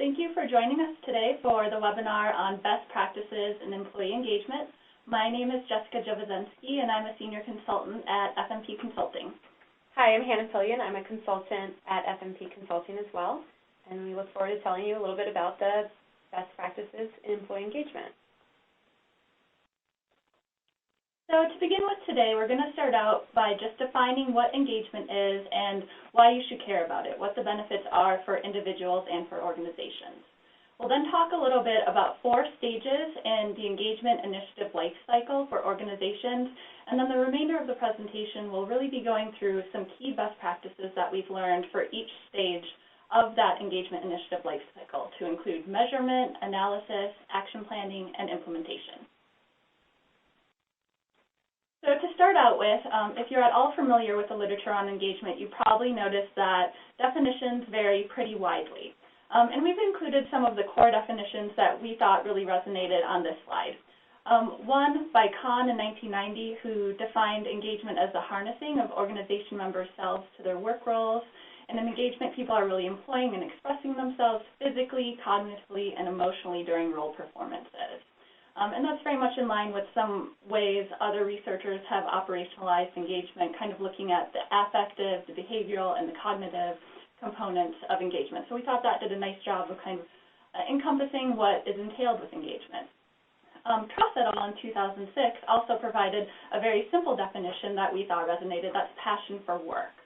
Thank you for joining us today for the webinar on best practices in employee engagement. My name is Jessica Dzieweczynski, and I'm a senior consultant at FMP Consulting. Hi, I'm Hanna Pillion. I'm a consultant at FMP Consulting as well, and we look forward to telling you a little bit about the best practices in employee engagement. So to begin with today, we're going to start out by just defining what engagement is and why you should care about it, what the benefits are for individuals and for organizations. We'll then talk a little bit about 4 stages in the engagement initiative life cycle for organizations, and then the remainder of the presentation will really be going through some key best practices that we've learned for each stage of that engagement initiative life cycle to include measurement, analysis, action planning, and implementation. So to start out with, if you're at all familiar with the literature on engagement, you probably noticed that definitions vary pretty widely. And we've included some of the core definitions that we thought really resonated on this slide. One by Kahn in 1990, who defined engagement as the harnessing of organization members' selves to their work roles. And in engagement, people are really employing and expressing themselves physically, cognitively, and emotionally during role performances. And that's very much in line with some ways other researchers have operationalized engagement, kind of looking at the affective, the behavioral, and the cognitive components of engagement. So we thought that did a nice job of kind of encompassing what is entailed with engagement. Truss et al. In 2006 also provided a very simple definition that we thought resonated, that's passion for work.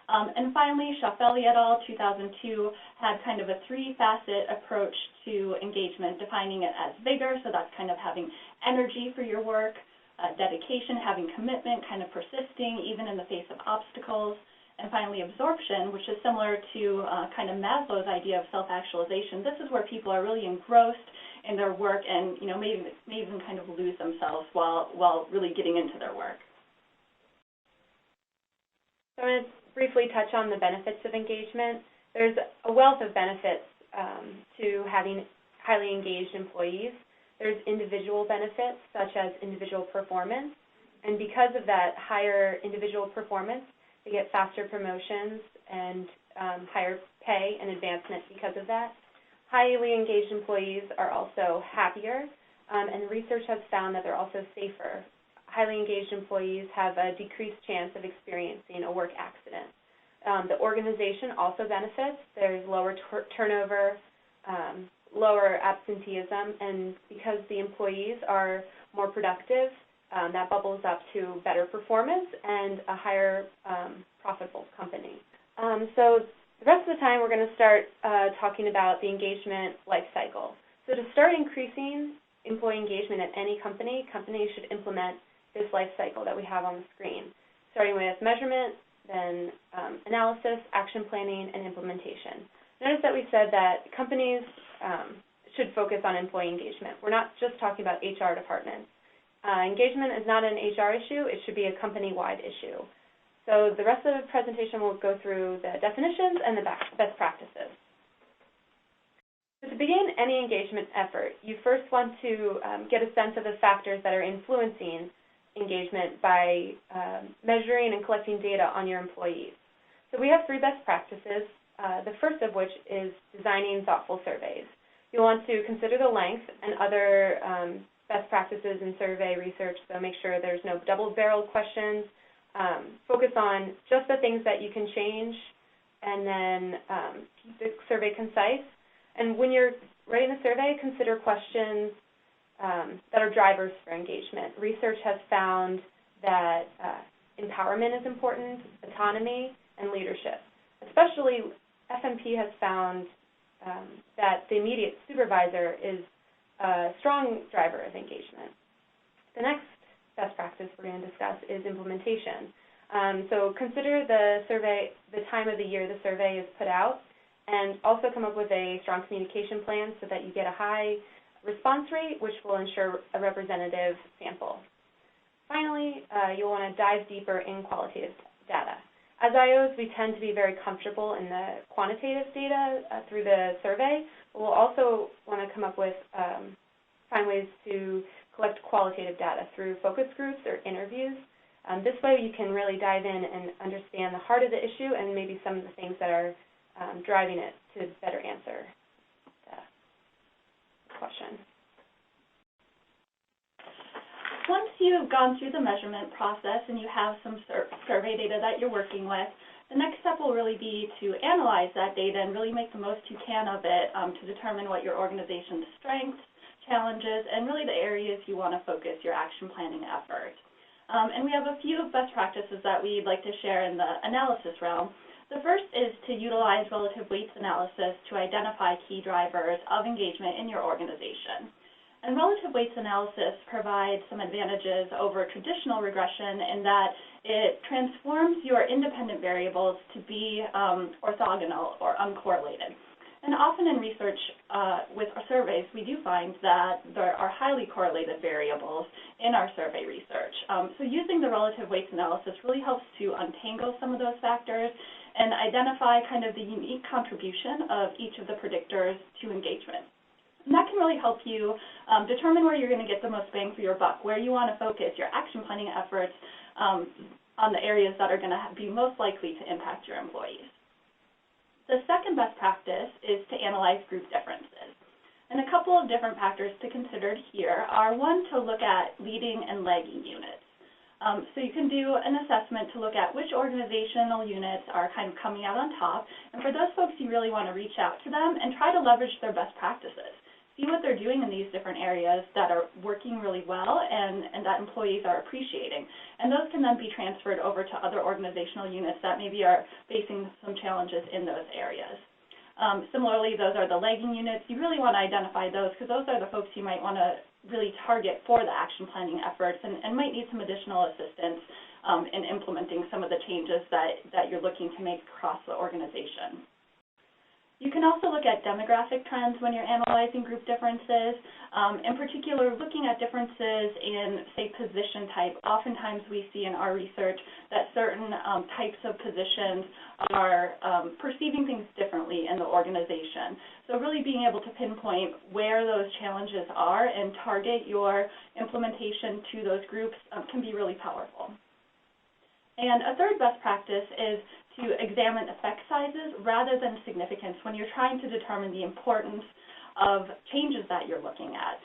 And finally, Schaffelli et al. 2002 had kind of a 3-facet approach to engagement, defining it as vigor, so that's kind of having energy for your work, dedication, having commitment, kind of persisting even in the face of obstacles, and finally absorption, which is similar to kind of Maslow's idea of self-actualization. This is where people are really engrossed in their work and may even kind of lose themselves while really getting into their work. So I'm going to briefly touch on the benefits of engagement. There's a wealth of benefits to having highly engaged employees. There's individual benefits, such as individual performance, and because of that higher individual performance, they get faster promotions and higher pay and advancement because of that. Highly engaged employees are also happier, and research has found that they're also safer. Highly engaged employees have a decreased chance of experiencing a work accident. The organization also benefits. There's lower turnover, lower absenteeism, and because the employees are more productive, that bubbles up to better performance and a higher profitable company. So the rest of the time we're going to start talking about the engagement life cycle. So to start increasing employee engagement at any company, companies should implement this life cycle that we have on the screen, starting with measurement, then analysis, action planning, and implementation. Notice that we said that companies should focus on employee engagement. We're not just talking about HR departments. Engagement is not an HR issue. It should be a company-wide issue. So the rest of the presentation will go through the definitions and the best practices. So to begin any engagement effort, you first want to get a sense of the factors that are influencing engagement by measuring and collecting data on your employees. So we have 3 best practices, the first of which is designing thoughtful surveys. You'll want to consider the length and other best practices in survey research, so make sure there's no double-barreled questions. Focus on just the things that you can change, and then keep the survey concise. And when you're writing the survey, consider questions that are drivers for engagement. Research has found that empowerment is important, autonomy, and leadership. Especially, FMP has found that the immediate supervisor is a strong driver of engagement. The next best practice we're going to discuss is implementation. So consider the survey, the time of the year the survey is put out, and also come up with a strong communication plan so that you get a high response rate, which will ensure a representative sample. Finally, you'll want to dive deeper in qualitative data. As IOs, we tend to be very comfortable in the quantitative data through the survey, but we'll also want to come up with, find ways to collect qualitative data through focus groups or interviews. This way you can really dive in and understand the heart of the issue and maybe some of the things that are driving it to better answer question. Once you've gone through the measurement process and you have some survey data that you're working with, the next step will really be to analyze that data and really make the most you can of it to determine what your organization's strengths, challenges, and really the areas you want to focus your action planning effort. And we have a few best practices that we'd like to share in the analysis realm. The first is to utilize relative weights analysis to identify key drivers of engagement in your organization. And relative weights analysis provides some advantages over traditional regression in that it transforms your independent variables to be orthogonal or uncorrelated. And often in research with our surveys, we do find that there are highly correlated variables in our survey research. So using the relative weights analysis really helps to untangle some of those factors and identify kind of the unique contribution of each of the predictors to engagement. And that can really help you determine where you're going to get the most bang for your buck, where you want to focus your action planning efforts on the areas that are going to be most likely to impact your employees. The second best practice is to analyze group differences. And a couple of different factors to consider here are, one, to look at leading and lagging units. So you can do an assessment to look at which organizational units are kind of coming out on top, and for those folks, you really want to reach out to them and try to leverage their best practices. See what they're doing in these different areas that are working really well and that employees are appreciating. And those can then be transferred over to other organizational units that maybe are facing some challenges in those areas. Similarly, those are the lagging units. You really want to identify those because those are the folks you might want to really target for the action planning efforts and might need some additional assistance in implementing some of the changes that you're looking to make across the organization. You can also look at demographic trends when you're analyzing group differences. In particular, looking at differences in, say, position type. Oftentimes we see in our research that certain types of positions are perceiving things differently in the organization. So really being able to pinpoint where those challenges are and target your implementation to those groups can be really powerful. And a third best practice is to examine effect sizes rather than significance when you're trying to determine the importance of changes that you're looking at.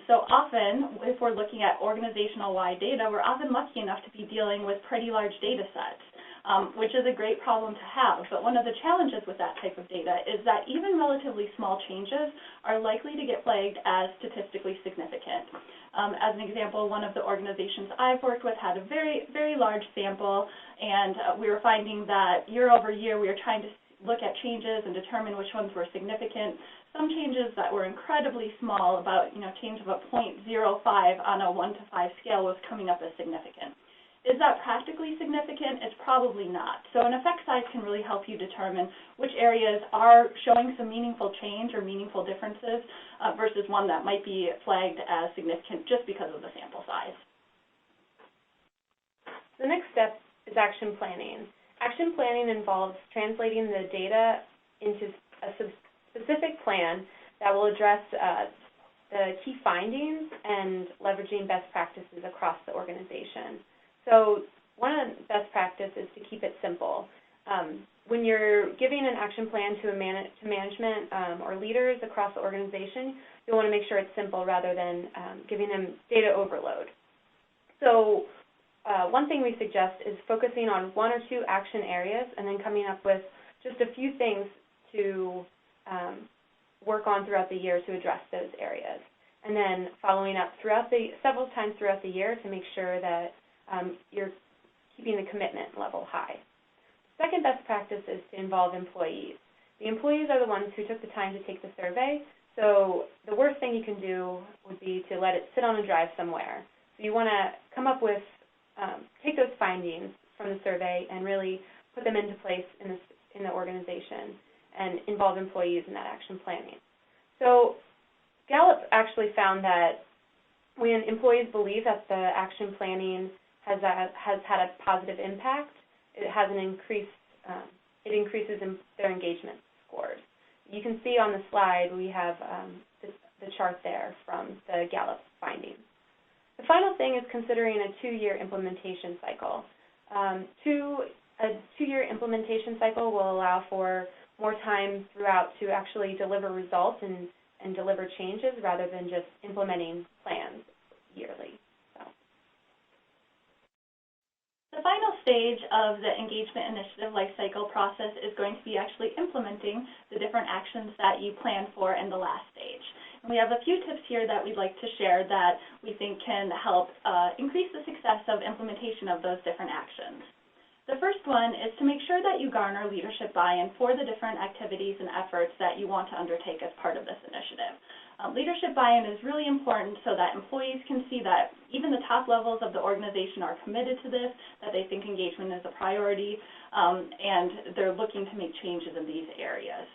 So often, if we're looking at organizational-wide data, we're often lucky enough to be dealing with pretty large data sets, which is a great problem to have. But one of the challenges with that type of data is that even relatively small changes are likely to get flagged as statistically significant. As an example, one of the organizations I've worked with had a very, very large sample, and we were finding that year over year we were trying to look at changes and determine which ones were significant. Some changes that were incredibly small, about change of a 0.05 on a 1 to 5 scale, was coming up as significant. Is that practically significant? It's probably not. So an effect size can really help you determine which areas are showing some meaningful change or meaningful differences versus one that might be flagged as significant just because of the sample size. The next step is action planning. Action planning involves translating the data into a specific plan that will address the key findings and leveraging best practices across the organization. So one of the best practices is to keep it simple. When you're giving an action plan to management or leaders across the organization, you want to make sure it's simple rather than giving them data overload. So one thing we suggest is focusing on 1 or 2 action areas and then coming up with just a few things to work on throughout the year to address those areas. And then following up several times throughout the year to make sure that you're keeping the commitment level high. The second best practice is to involve employees. The employees are the ones who took the time to take the survey, so the worst thing you can do would be to let it sit on a drive somewhere. So you want to come up with, take those findings from the survey and really put them into place in the organization and involve employees in that action planning. So Gallup actually found that when employees believe that the action planning has had a positive impact, it has an increase. It increases in their engagement scores. You can see on the slide we have the chart there from the Gallup findings. The final thing is considering a 2-year implementation cycle. A 2-year implementation cycle will allow for more time throughout to actually deliver results and and deliver changes rather than just implementing plans yearly. The final stage of the engagement initiative lifecycle process is going to be actually implementing the different actions that you planned for in the last stage. And we have a few tips here that we'd like to share that we think can help increase the success of implementation of those different actions. The first one is to make sure that you garner leadership buy-in for the different activities and efforts that you want to undertake as part of this initiative. Leadership buy-in is really important so that employees can see that even the top levels of the organization are committed to this, that they think engagement is a priority, and they're looking to make changes in these areas.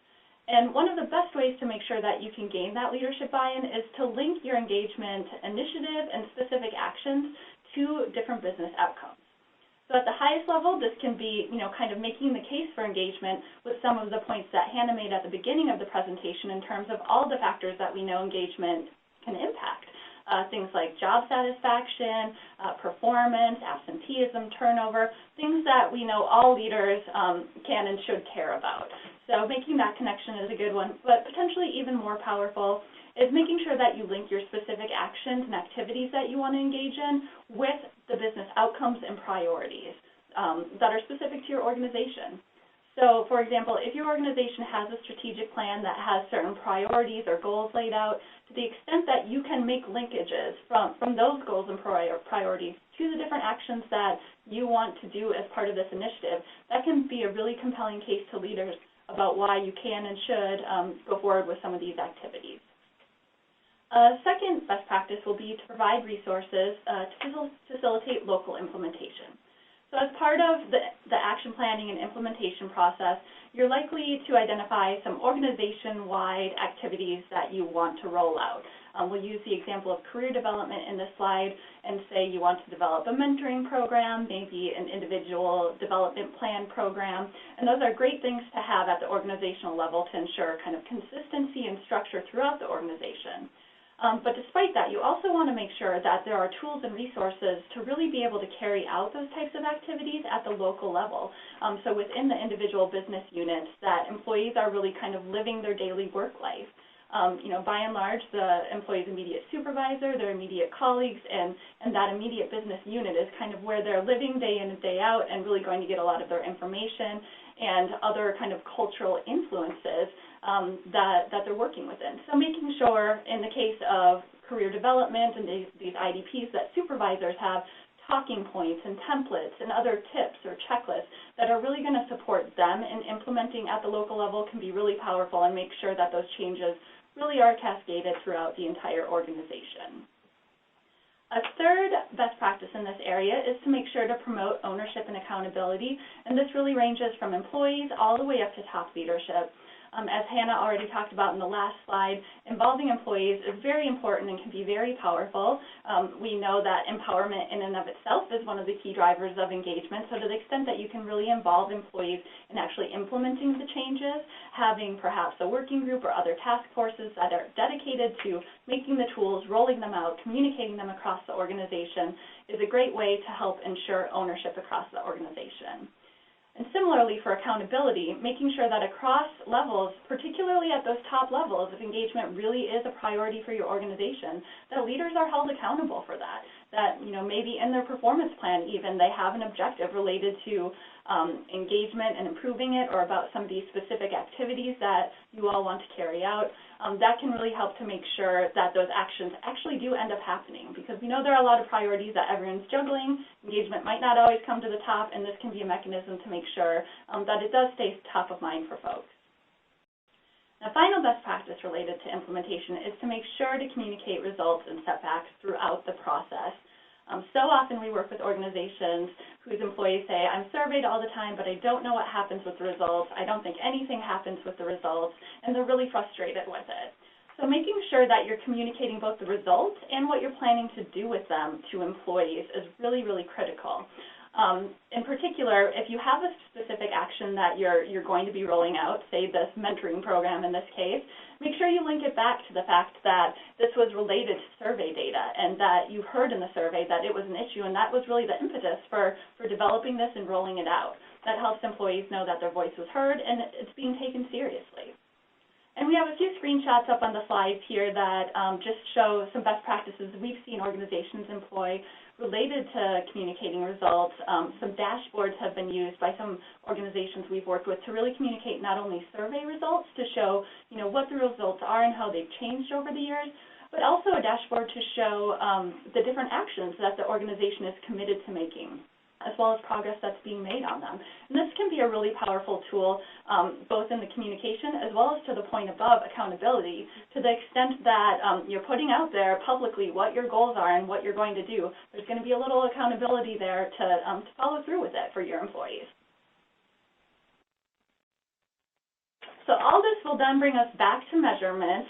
And one of the best ways to make sure that you can gain that leadership buy-in is to link your engagement initiative and specific actions to different business outcomes. So at the highest level, this can be, kind of making the case for engagement with some of the points that Hannah made at the beginning of the presentation in terms of all the factors that we know engagement can impact. Things like job satisfaction, performance, absenteeism, turnover, things that we know all leaders can and should care about. So making that connection is a good one, but potentially even more powerful is making sure that you link your specific actions and activities that you want to engage in with the business outcomes and priorities that are specific to your organization. So, for example, if your organization has a strategic plan that has certain priorities or goals laid out, to the extent that you can make linkages from those goals and priorities to the different actions that you want to do as part of this initiative, that can be a really compelling case to leaders about why you can and should go forward with some of these activities. Second best practice will be to provide resources to facilitate local implementation. So as part of the action planning and implementation process, you're likely to identify some organization-wide activities that you want to roll out. We'll use the example of career development in this slide and say you want to develop a mentoring program, maybe an individual development plan program, and those are great things to have at the organizational level to ensure kind of consistency and structure throughout the organization. But despite that, you also want to make sure that there are tools and resources to really be able to carry out those types of activities at the local level. So within the individual business units, that employees are really kind of living their daily work life. By and large, the employee's immediate supervisor, their immediate colleagues, and that immediate business unit is kind of where they're living day in and day out and really going to get a lot of their information and other kind of cultural influences that they're working within. So making sure, in the case of career development and these IDPs, that supervisors have talking points and templates and other tips or checklists that are really going to support them in implementing at the local level can be really powerful and make sure that those changes really are cascaded throughout the entire organization. A third best practice in this area is to make sure to promote ownership and accountability, and this really ranges from employees all the way up to top leadership. As Hannah already talked about in the last slide, involving employees is very important and can be very powerful. We know that empowerment in and of itself is one of the key drivers of engagement, so to the extent that you can really involve employees in actually implementing the changes, having perhaps a working group or other task forces that are dedicated to making the tools, rolling them out, communicating them across the organization is a great way to help ensure ownership across the organization. And similarly for accountability, making sure that across levels, particularly at those top levels, if engagement really is a priority for your organization, that leaders are held accountable for that. That, maybe in their performance plan even, they have an objective related to engagement and improving it, or about some of these specific activities that you all want to carry out. That can really help to make sure that those actions actually do end up happening, because we know there are a lot of priorities that everyone's juggling. Engagement might not always come to the top, and this can be a mechanism to make sure that it does stay top of mind for folks. Now, final best practice related to implementation is to make sure to communicate results and setbacks throughout the process. So often we work with organizations whose employees say, I'm surveyed all the time, but I don't know what happens with the results. I don't think anything happens with the results, and they're really frustrated with it. So making sure that you're communicating both the results and what you're planning to do with them to employees is really, really critical. In particular, if you have a specific action that you're going to be rolling out, say this mentoring program in this case, make sure you link it back to the fact that this was related to survey data and that you heard in the survey that it was an issue, and that was really the impetus for developing this and rolling it out. That helps employees know that their voice was heard and it's being taken seriously. And we have a few screenshots up on the slides here that just show some best practices we've seen organizations employ related to communicating results. Some dashboards have been used by some organizations we've worked with to really communicate not only survey results to show, what the results are and how they've changed over the years, but also a dashboard to show the different actions that the organization is committed to making, as well as progress that's being made on them. And this can be a really powerful tool, both in the communication as well as to the point above, accountability, to the extent that you're putting out there publicly what your goals are and what you're going to do. There's going to be a little accountability there to follow through with it for your employees. So all this will then bring us back to measurement.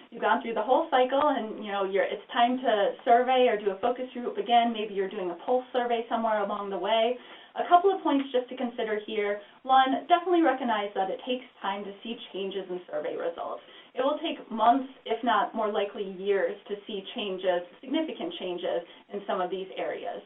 You've gone through the whole cycle, and it's time to survey or do a focus group again. Maybe you're doing a pulse survey somewhere along the way. A couple of points just to consider here. One, definitely recognize that it takes time to see changes in survey results. It will take months, if not more likely years, to see changes, significant changes in some of these areas.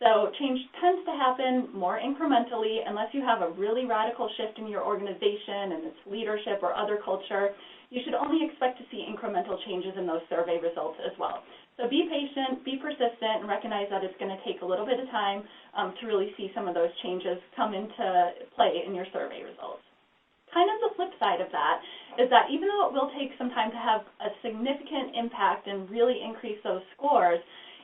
So change tends to happen more incrementally unless you have a really radical shift in your organization and its leadership or other culture. You should only expect to see incremental changes in those survey results as well. So be patient, be persistent, and recognize that it's going to take a little bit of time to really see some of those changes come into play in your survey results. Kind of the flip side of that is that even though it will take some time to have a significant impact and really increase those scores,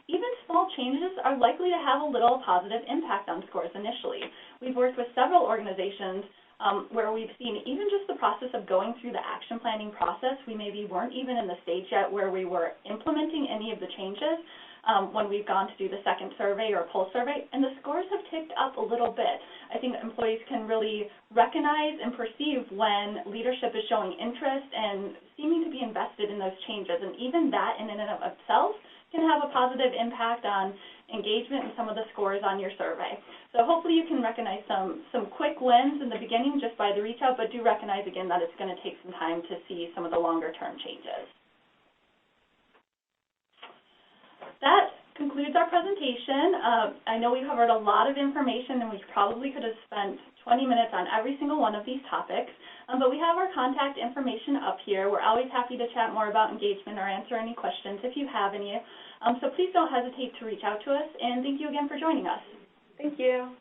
even small changes are likely to have a little positive impact on scores initially. We've worked with several organizations where we've seen even just the process of going through the action planning process, we maybe weren't even in the stage yet where we were implementing any of the changes when we've gone to do the second survey or pulse survey, and the scores have ticked up a little bit. I think employees can really recognize and perceive when leadership is showing interest and seeming to be invested in those changes, and even that in and of itself can have a positive impact on engagement and some of the scores on your survey. So hopefully you can recognize some quick wins in the beginning just by the reach out, but do recognize again that it's going to take some time to see some of the longer term changes. That concludes our presentation. I know we covered a lot of information and we probably could have spent 20 minutes on every single one of these topics, but we have our contact information up here. We're always happy to chat more about engagement or answer any questions if you have any. So please don't hesitate to reach out to us, and thank you again for joining us. Thank you.